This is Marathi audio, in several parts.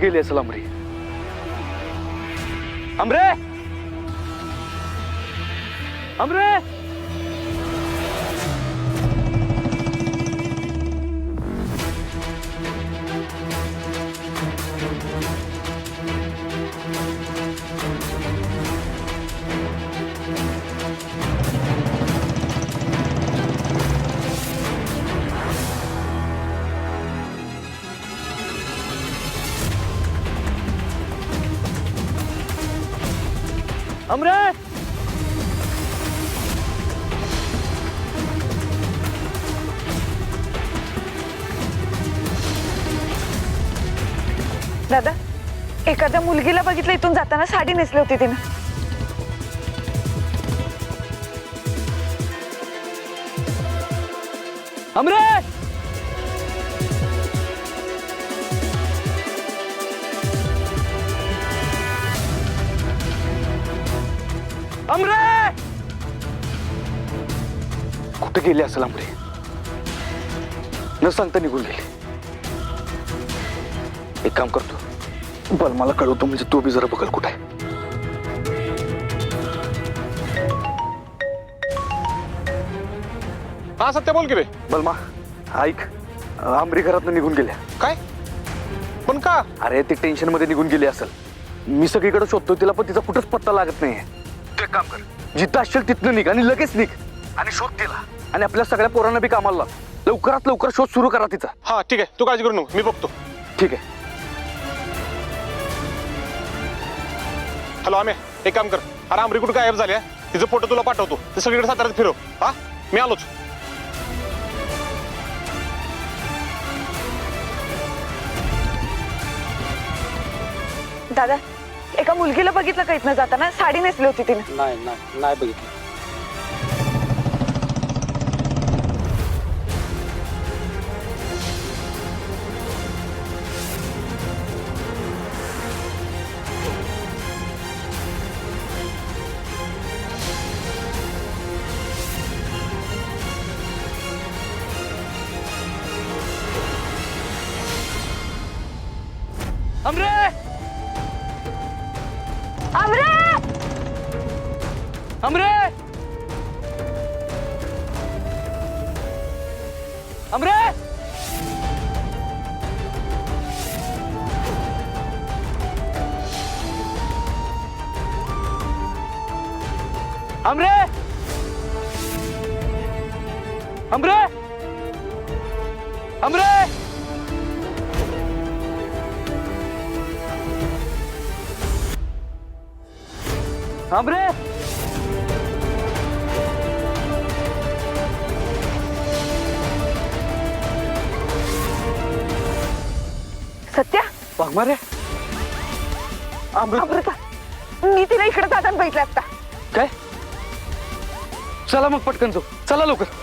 गेली असेल अमरी? अमरे, अमरे, अमरे, दादा, एखाद्या मुलगीला बघितलं इथून जाताना साडी नेसली होती तिने. अमरे, अमरे, कुठे गेली असेल अमरे? न सांगता निघून गेली. एक काम करतो, बल मला कळवतो म्हणजे तू बी जरा बघल कुठे आहे. हा सत्य बोल की रे. बलमा ऐक, अमरी घरातनं निघून गेल्या. काय पण का? अरे ती टेन्शन मध्ये निघून गेली असेल. मी सगळीकडे शोधतो तिला, पण तिचा कुठंच पत्ता लागत नाहीये. तू एक काम कर, जिथं असेल तिथनं निघ आणि लगेच निघ आणि शोध तिला. आणि आपल्या सगळ्या पोरांना बी कामाला लाव. लवकरात लवकर शोध सुरू करा तिचा. हा ठीक आहे, तू काळजी करू नको, मी बघतो. ठीक आहे. हॅलो आम्ही एक काम कर, अरे आमरी कुठं गायब झाली आहे? तिचा फोटो तुला पाठवतो, ते सगळीकडे साताऱ्यात फिरव. हा मी आलोच. दादा, एका मुलगीला बघितलं का इथनं जाताना साडी नेसली होती तिने. नाही बघितलं. अमरे, अमरे, अमरे, अमरे, अमरे, अमरे, अमरे, अमरे, सत्या, वाघमारे, अमृता, मी तिला इकडे जाताना बघितलं आता. काय? चला मग पटकन जाऊ. चला लवकर.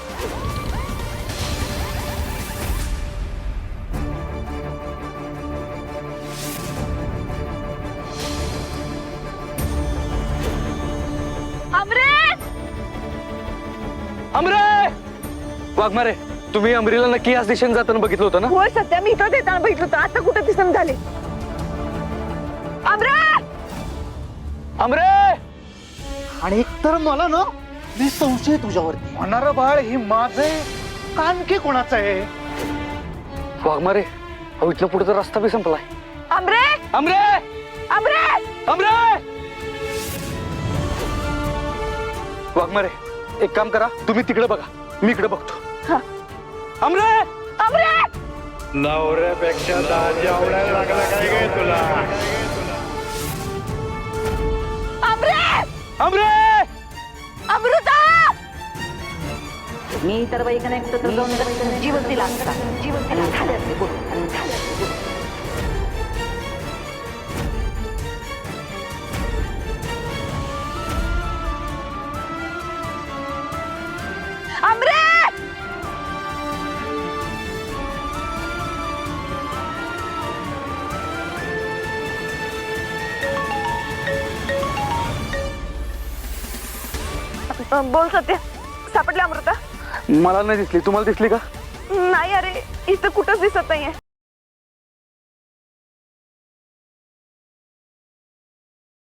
अमरे, वाघमारे, तुम्ही अमरीला नक्की याच दिशेने जाताना बघितलं होतं ना? होय सत्या, मी इथं येताना बघितलं होतं. आता कुठं दिसून झाले. अमरे, अमरे, आणि एकतर मला ना मी संशय तुझ्यावरती. होणारं बाळ हे माझं आहे का आणखी कोणाचं आहे? वाघमारे, अहो इथनं पुढे तर रस्ता बी संपलाय. अमरे, अमरे, अमरे, अमरे, वाघमारे, एक काम करा, तुम्ही तिकडे बघा, मी इकडे बघतो. हा. अमरे, अमरे, नवऱ्यापेक्षा दाजी आवडायला लागला काय गे तुला? अमरे, अमरे, अमृता, मी तर बाई कनेक्ट तर जाऊन जीवन दिला असता. जीवन दिला झाले असते बोल झाले असते. अमरे, बोल सत्य, सापडले अमृता? मला नाही दिसली, तुम्हाला दिसली का? नाही अरे, इथं कुठंच दिसत नाहीये.